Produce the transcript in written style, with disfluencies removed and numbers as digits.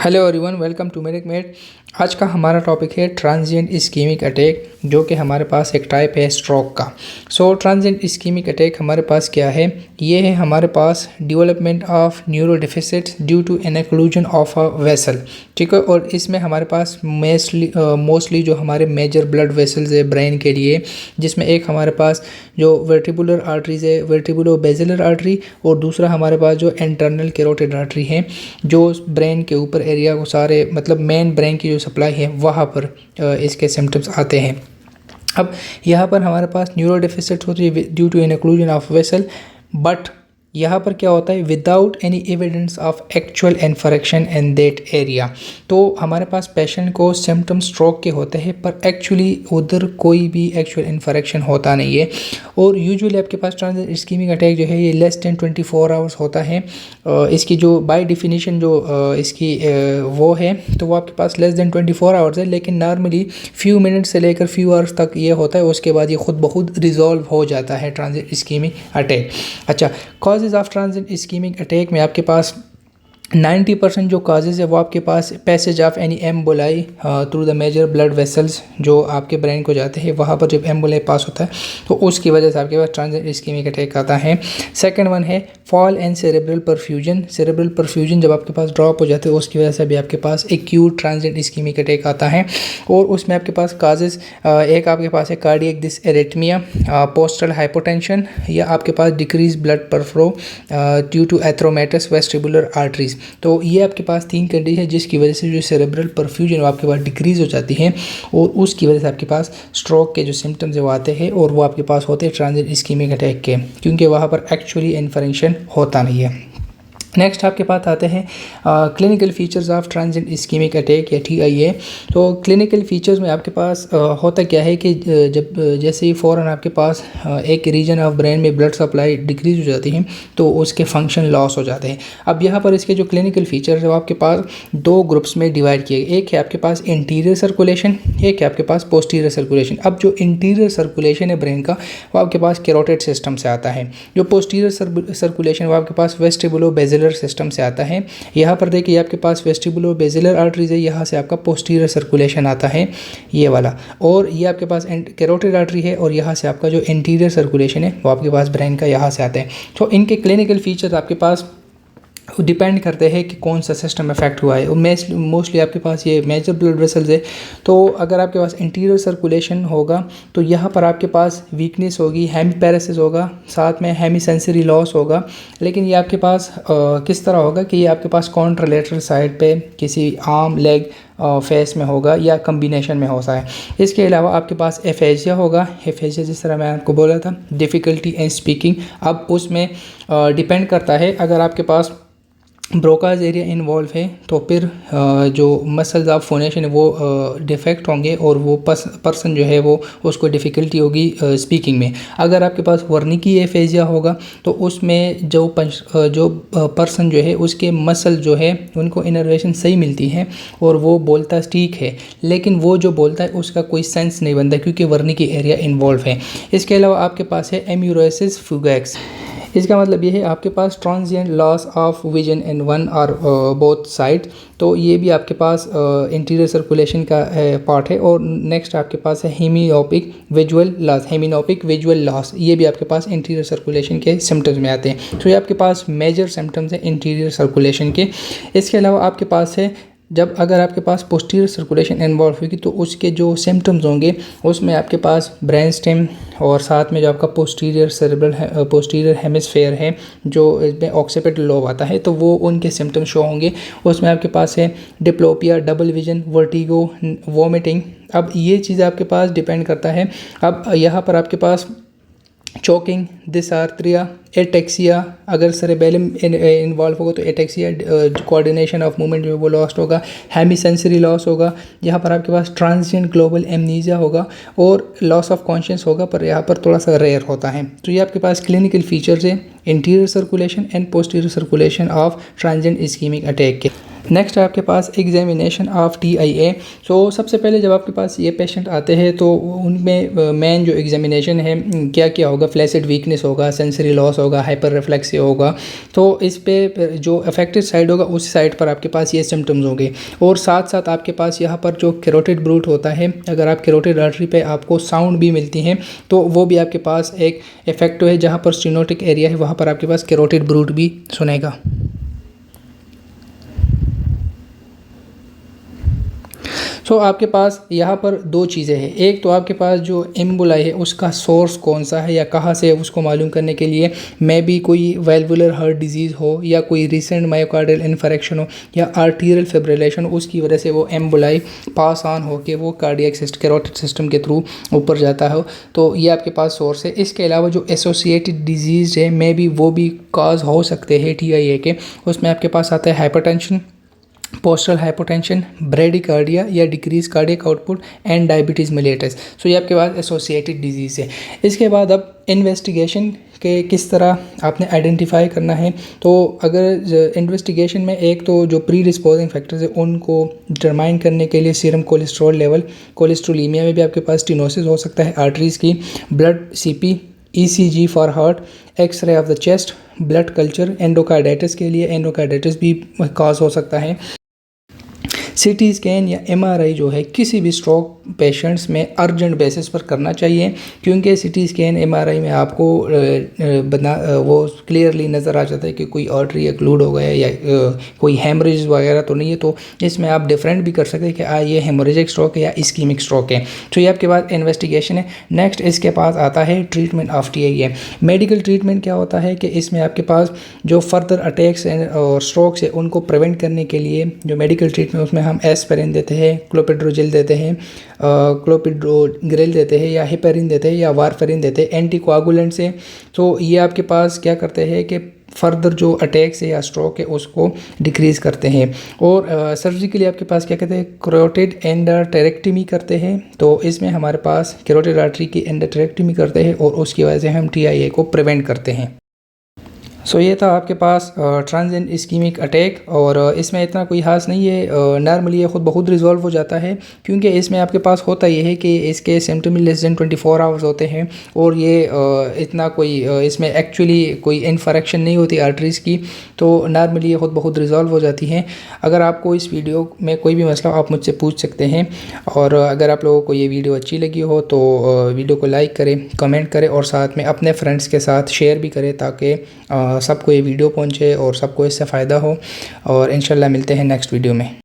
Hello everyone, welcome to Meric Med. आज का हमारा टॉपिक है ट्रांजिएंट इस्कीमिक अटैक, जो कि हमारे पास एक टाइप है स्ट्रोक का। सो ट्रांजिएंट इस्कीमिक अटैक हमारे पास क्या है? ये है हमारे पास development of neuro deficit due to an occlusion of a vessel. ठीक है, और इसमें हमारे पास मोस्टली जो हमारे मेजर ब्लड वेसल्स है ब्रेन के लिए, जिसमें एक हमारे पास जो वर्टिबुलर आर्टरीज है, वर्टिबुलो बेसिलर आर्टरी, और दूसरा हमारे पास जो इंटरनल कैरोटिड आर्टरी है, जो ब्रेन के ऊपर एरिया को सारे मतलब मेन ब्रेन की जो सप्लाई है वहाँ पर इसके सिम्टम्स आते हैं। अब यहाँ पर हमारे पास न्यूरो डेफिसिट होती है due to an occlusion of vessel, but यहाँ पर क्या होता है? Without any evidence of actual infection in that area. तो हमारे पास पेशेंट को सिम्टम्स स्ट्रोक के होते हैं, पर एक्चुअली उधर कोई भी एक्चुअल इन्फेक्शन होता नहीं है। और यूजुअली आपके पास ट्रांजिएंट इस्कीमिक अटैक जो है ये लेस देन 24 आवर्स होता है। इसकी जो बाय डिफिनीशन जो इसकी वो है, तो वो आपके पास लेस देन 24 आवर्स है, लेकिन नॉर्मली फ्यू मिनट से लेकर फ्यू आवर्स तक ये होता है। उसके बाद ये खुद ब खुद रिजॉल्व हो जाता है ट्रांजिएंट इस्कीमिक अटैक। अच्छा, causes of transient ischemic attack में आपके पास 90% जो काजेज़ है वो आपके पास passage of any emboli through the major blood vessels जो आपके ब्रेन को जाते हैं, वहाँ पर जब एम्बोलाई पास होता है तो उसकी वजह से आपके पास ट्रांजिएंट इस्कीमिक अटैक आता है। सेकंड वन है fall and cerebral perfusion. Cerebral perfusion जब आपके पास ड्रॉप हो जाते हैं उसकी वजह से भी आपके पास एक्यूट ट्रांजिएंट इस्कीमिक अटैक आता है। और उसमें आपके पास काजेज़ एक आपके पास है कार्डियक डिसएरिथमिया, पोस्टल हाइपोटेंशन, या आपके पास decrease blood perfusion due to atheromatous vestibular arteries. तो ये आपके पास 3 कंडीशन है जिसकी वजह से जो सेरेब्रल परफ्यूजन वो आपके पास डिक्रीज हो जाती है, और उसकी वजह से आपके पास स्ट्रोक के जो सिम्टम्स वो आते हैं, और वो आपके पास होते हैं ट्रांजिएंट इस्कीमिक अटैक के, क्योंकि वहाँ पर एक्चुअली इन्फेक्शन होता नहीं है। नेक्स्ट आपके पास आते हैं clinical features of transient ischemic attack या TIA। तो क्लिनिकल फीचर्स में आपके पास होता क्या है कि जब जैसे ही फ़ौरन आपके पास एक रीजन ऑफ ब्रेन में ब्लड सप्लाई डिक्रीज हो जाती है तो उसके फंक्शन लॉस हो जाते हैं। अब यहाँ पर इसके जो क्लिनिकल फीचर्स है वो आपके पास 2 ग्रुप्स में डिवाइड किए गए। एक है आपके पास इंटीरियर सर्कुलेशन, एक है आपके पास पोस्टीरियर सर्कुलेशन। अब जो इंटीरियर सर्कुलेशन है ब्रेन का वो आपके पास कैरोटिड सिस्टम से आता है। जो पोस्टीरियर सर्कुलेशन वो आपके पास वेस्टिबुलो बेसिलर सिस्टम से आता है। यहाँ पर देखिए आपके पास वेस्टिबुलो बेसिलर आर्टरीज है, यहाँ से आपका पोस्टीरियर सर्कुलेशन आता है ये वाला, और ये आपके पास कैरोटिड आर्टरी है, और यहाँ से आपका जो इंटीरियर सर्कुलेशन है वो आपके पास ब्रेन का यहाँ से आता है। तो इनके क्लिनिकल फीचर्स आपके पास डिपेंड करते हैं कि कौन सा सिस्टम इफेक्ट हुआ है। और मोस्टली आपके पास ये मेजर ब्लड वेसल्स है, तो अगर आपके पास इंटीरियर सर्कुलेशन होगा तो यहाँ पर आपके पास वीकनेस होगी, हेमीपैरेसिस होगा, साथ में हेमी सेंसरी लॉस होगा। लेकिन ये आपके पास किस तरह होगा कि ये आपके पास कॉन्ट्रालेटरल साइड पे किसी आर्म, लेग, फेस में होगा, या कम्बिनेशन में हो सकता है। इसके अलावा आपके पास एफेजिया होगा। एफेजिया जिस तरह मैं आपको बोला था, डिफ़िकल्टी इन स्पीकिंग। अब उसमें डिपेंड करता है, अगर आपके पास ब्रोकाज एरिया इन्वॉल्व है तो फिर जो मसल्स ऑफ फोनेशन है वो डिफेक्ट होंगे, और वो पर्सन जो है वो उसको डिफ़िकल्टी होगी स्पीकिंग में। अगर आपके पास वर्निकी एफेजिया होगा तो उसमें जो पर्सन जो है उसके मसल जो है उनको इनर्वेशन सही मिलती है और वो बोलता ठीक है, लेकिन वो जो बोलता है उसका कोई सेंस नहीं बनता क्योंकि वर्निकी एरिया इन्वॉल्व है। इसके अलावा आपके पास है एम्यूरोसिस फुगैक्स। इसका मतलब ये है आपके पास transient loss of vision in one और बोथ साइड। तो ये भी आपके पास इंटीरियर सर्कुलेशन का पार्ट है। और नेक्स्ट आपके पास है hemianopic visual loss. Hemianopic visual loss ये भी आपके पास इंटीरियर सर्कुलेशन के सिम्टम्स में आते हैं। तो ये आपके पास मेजर सिम्टम्स हैं इंटीरियर सर्कुलेशन के। इसके अलावा आपके पास है जब अगर आपके पास पोस्टीरियर सर्कुलेशन इन्वॉल्व होगी तो उसके जो सिम्टम्स होंगे उसमें आपके पास ब्रेन स्टेम, और साथ में जो आपका पोस्टीरियर हेमिस्फेयर है जो इसमें ऑक्सीपिटल लोब आता है, तो वो उनके सिम्टम्स शो होंगे। उसमें आपके पास है diplopia, double vision, vertigo, vomiting. अब ये चीज़ आपके पास डिपेंड करता है। अब यहाँ पर आपके पास चोकिंग, डिसआर्थरिया, एटेक्सिया, अगर सेरेबेलम इन्वॉल्व होगा तो एटेक्सिया, कोऑर्डिनेशन ऑफ मूवमेंट जो वो लॉस्ट होगा, हेमी सेंसरी लॉस होगा। यहाँ पर आपके पास ट्रांजिएंट ग्लोबल एमनीजिया होगा, और लॉस ऑफ कॉन्शियस होगा, पर यहाँ पर थोड़ा सा रेयर होता है। तो ये आपके पास क्लिनिकल फीचर्स है interior circulation and posterior circulation of transient ischemic attack के। नेक्स्ट है आपके पास एग्जामिनेशन ऑफ TIA। सो सबसे पहले जब आपके पास ये पेशेंट आते हैं तो उनमें मेन जो एग्जामिनेशन है क्या क्या होगा, फ्लैसिड वीकनेस होगा, सेंसरी लॉस होगा, हाइपर रिफ्लेक्सिया होगा। तो इस पे जो अफेक्टेड साइड होगा उस साइड पर आपके पास ये सिम्टम्स होंगे। और साथ साथ आपके पास यहाँ पर जो कैरोटिड ब्रूट होता है, अगर आप कैरोटिड आर्टरी पे आपको साउंड भी मिलती हैं तो वो भी आपके पास एक इफेक्ट है। जहाँ पर स्टेनोटिक एरिया है वहाँ पर आपके पास कैरोटिड ब्रूट भी सुनेगा। सो आपके पास यहाँ पर दो चीज़ें हैं। एक तो आपके पास जो एम्बोलाई है उसका सोर्स कौन सा है या कहाँ से है उसको मालूम करने के लिए मे बी कोई वेल्वुलर हार्ट डिजीज़ हो या कोई रिसेंट मायोकार्डियल इन्फेक्शन हो या आर्टीरियल फिब्रिलेशन, उसकी वजह से वो एम्बोलाई पास ऑन हो के वो कार्डियक कैरोटिड सिस्टम के थ्रू ऊपर जाता हो, तो ये आपके पास सोर्स है। इसके अलावा जो एसोसिएटेड डिजीज़ है मे बी वो भी काज हो सकते हैं TIA के। उसमें आपके पास आता है हाइपरटेंशन, पोस्टल हाइपोटेंशन, ब्रेडिकार्डिया या decrease cardiac output and diabetes mellitus. So ये आपके पास एसोसिएटेड डिजीज़ है। इसके बाद अब इन्वेस्टिगेशन के किस तरह आपने आइडेंटिफाई करना है। तो अगर इन्वेस्टिगेशन में एक तो जो प्री डिस्पोजिंग फैक्टर्स है उनको डिटरमाइन करने के लिए सीरम कोलेस्ट्रॉल लेवल, कोलेस्ट्रोलीमिया में भी आपके पास स्टेनोसिस हो सकता है आर्टरीज़ की, blood CP, ECG for heart, x-ray of the chest, blood culture, endocarditis के लिए एंडोकार्डाइटिस भी काज हो सकता है। CT स्कैन या MRI जो है किसी भी स्ट्रोक पेशेंट्स में अर्जेंट बेसिस पर करना चाहिए, क्योंकि CT स्कैन MRI में आपको वो क्लियरली नज़र आ जाता है कि कोई आर्टरी एक्लूड हो गया या कोई हेमरेज वगैरह तो नहीं है। तो इसमें आप डिफरेंट भी कर सकते हैं कि ये हेमोरेजिक स्ट्रोक है या इस्कीमिक स्ट्रोक है। तो ये आपके पास इन्वेस्टिगेशन है। नेक्स्ट इसके पास आता है treatment of TIA। Medical treatment क्या होता है कि इसमें आपके पास जो फर्दर अटैक्स और स्ट्रोक्स है उनको प्रिवेंट करने के लिए जो मेडिकल ट्रीटमेंट उसमें हम एस्पिरिन देते हैं, क्लोपिड्रोजिल देते हैं, क्लोपिड्रोग्रिल देते हैं या हिपेरिन देते हैं या वारफेरिन देते हैं एंटीकोआगुलेंट से। तो ये आपके पास क्या करते हैं कि फर्दर जो अटैक्स है या स्ट्रोक है उसको डिक्रीज़ करते हैं। और सर्जिकली आपके पास क्या कहते हैं, कैरोटिड एंडोटेरेक्टमी करते हैं। तो इसमें हमारे पास कैरोटिड आर्टरी की एंडोटेरेक्टमी करते हैं और उसकी वजह से हम TIA को प्रिवेंट करते हैं। सो ये था आपके पास ट्रांजिएंट इस्कीमिक अटैक, और इसमें इतना कोई खास नहीं है। नॉर्मली ये खुद बहुत रिजॉल्व हो जाता है, क्योंकि इसमें आपके पास होता ये है कि इसके सिम्टम लेस दैन 24 आवर्स होते हैं और ये इतना कोई इसमें एक्चुअली कोई इन्फेक्शन नहीं होती आर्टरीज़ की। तो नॉर्मली ये खुद बहुत रिजॉल्व हो जाती हैं। अगर आपको इस वीडियो में कोई भी मसला आप मुझसे पूछ सकते हैं, और अगर आप लोगों को ये वीडियो अच्छी लगी हो तो वीडियो को लाइक करें, कमेंट करें और साथ में अपने फ्रेंड्स के साथ शेयर भी करें ताकि सबको ये वीडियो पहुंचे और सबको इससे फ़ायदा हो। और इंशाल्लाह मिलते हैं नेक्स्ट वीडियो में।